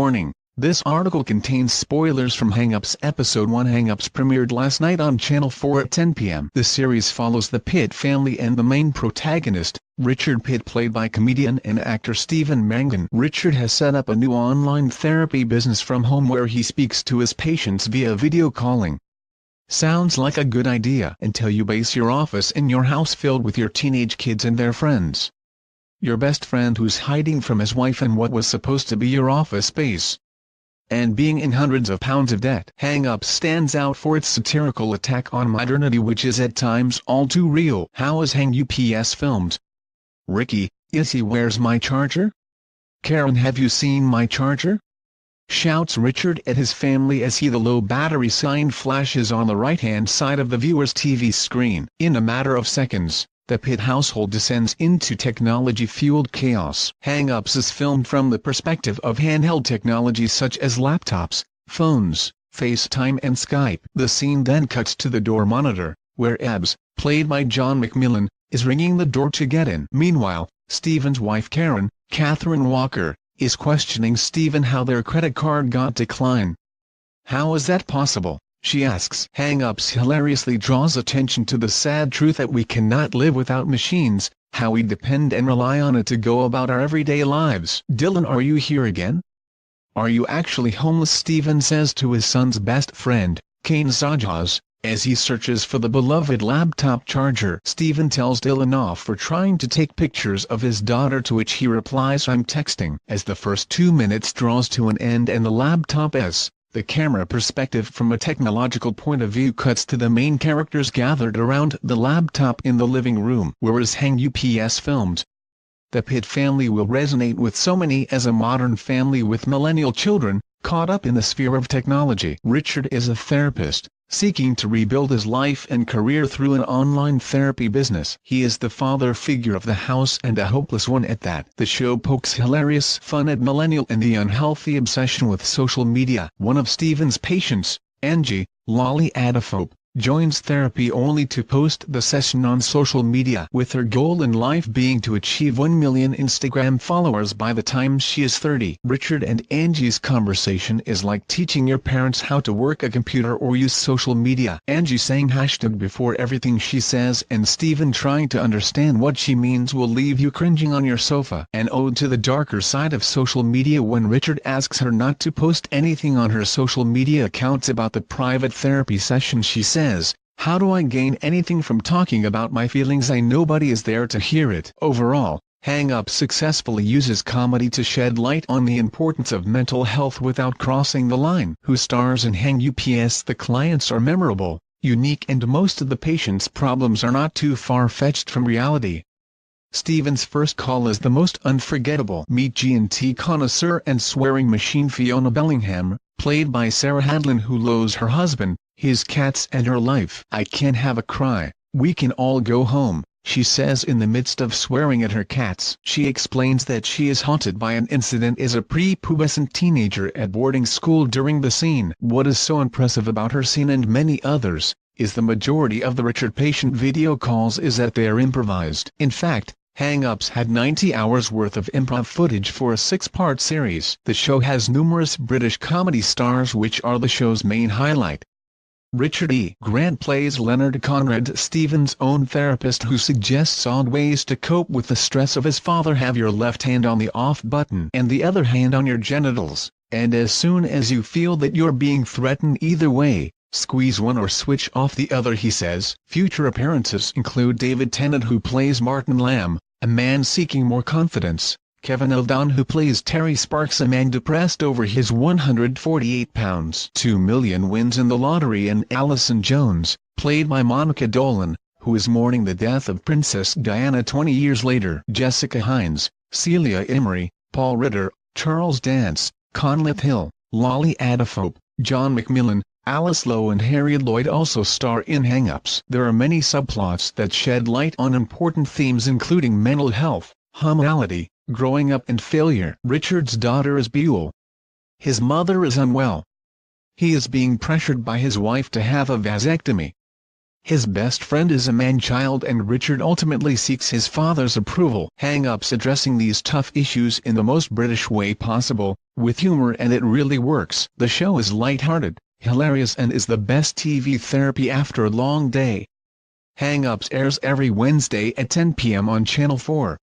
Warning: this article contains spoilers from Hang-Ups Episode 1. Hang-Ups premiered last night on Channel 4 at 10 p.m. The series follows the Pitt family and the main protagonist, Richard Pitt, played by comedian and actor Stephen Mangan. Richard has set up a new online therapy business from home where he speaks to his patients via video calling. Sounds like a good idea until you base your office in your house filled with your teenage kids and their friends. Your best friend who's hiding from his wife in what was supposed to be your office space, and being in hundreds of pounds of debt. Hang-Ups stands out for its satirical attack on modernity, which is at times all too real. How is Hang-Ups filmed? Ricky: Issy, where's my charger? Karen: have you seen my charger? Shouts Richard at his family as the low battery sign flashes on the right-hand side of the viewer's TV screen. In a matter of seconds, the Pitt household descends into technology-fueled chaos. Hang-Ups is filmed from the perspective of handheld technologies such as laptops, phones, FaceTime and Skype. The scene then cuts to the door monitor, where Ebbs, played by John McMillan, is ringing the door to get in. Meanwhile, Stephen's wife Karen, Catherine Walker, is questioning Stephen how their credit card got declined. How is that possible? She asks. Hang-Ups hilariously draws attention to the sad truth that we cannot live without machines, how we depend and rely on it to go about our everyday lives. Dylan: are you here again? Are you actually homeless? Stephen says to his son's best friend, Kane Zajas, as he searches for the beloved laptop charger. Stephen tells Dylan off for trying to take pictures of his daughter, to which he replies, I'm texting. As the first 2 minutes draws to an end and the laptop the camera perspective from a technological point of view cuts to the main characters gathered around the laptop in the living room. Where is Hang-Ups filmed? The Pitt family will resonate with so many as a modern family with millennial children, caught up in the sphere of technology. Richard is a therapist, seeking to rebuild his life and career through an online therapy business. He is the father figure of the house, and a hopeless one at that. The show pokes hilarious fun at millennial and the unhealthy obsession with social media. One of Stephen's patients, Angie, lolly adaphobe, joins therapy only to post the session on social media, with her goal in life being to achieve 1 million Instagram followers by the time she is 30. Richard and Angie's conversation is like teaching your parents how to work a computer or use social media. Angie saying hashtag before everything she says, and Stephen trying to understand what she means, will leave you cringing on your sofa. An ode to the darker side of social media when Richard asks her not to post anything on her social media accounts about the private therapy session. She says, how do I gain anything from talking about my feelings? Nobody is there to hear it. Overall, Hang-Ups successfully uses comedy to shed light on the importance of mental health without crossing the line. Who stars in Hang-Ups? The clients are memorable, unique, and most of the patients' problems are not too far-fetched from reality. Stephen's first call is the most unforgettable. Meet G&T connoisseur and swearing machine Fiona Bellingham, played by Sarah Hadlin, who loathes her husband, his cats and her life. I can't have a cry, we can all go home, she says in the midst of swearing at her cats. She explains that she is haunted by an incident as a prepubescent teenager at boarding school during the scene. What is so impressive about her scene and many others, is the majority of the Richard patient video calls is that they are improvised. In fact, Hang-Ups had 90 hours worth of improv footage for a 6-part series. The show has numerous British comedy stars, which are the show's main highlight. Richard E. Grant plays Leonard Conrad, Stephen's own therapist, who suggests odd ways to cope with the stress of his father. Have your left hand on the off button and the other hand on your genitals, and as soon as you feel that you're being threatened either way, squeeze one or switch off the other, he says. Future appearances include David Tennant, who plays Martin Lamb, a man seeking more confidence, Kevin Eldon, who plays Terry Sparks, a man depressed over his 148 pounds, 2 million wins in the lottery, and Alison Jones, played by Monica Dolan, who is mourning the death of Princess Diana 20 years later. Jessica Hines, Celia Imrie, Paul Ritter, Charles Dance, Conleth Hill, Lolly Adaphobe, John McMillan, Alice Lowe and Harry Lloyd also star in Hang-Ups. There are many subplots that shed light on important themes, including mental health, homolality, growing up and failure. Richard's daughter is Buell. His mother is unwell. He is being pressured by his wife to have a vasectomy. His best friend is a man-child and Richard ultimately seeks his father's approval. Hang-Ups addressing these tough issues in the most British way possible, with humor, and it really works. The show is light-hearted, hilarious, and is the best TV therapy after a long day. Hang-Ups airs every Wednesday at 10 p.m. on Channel 4.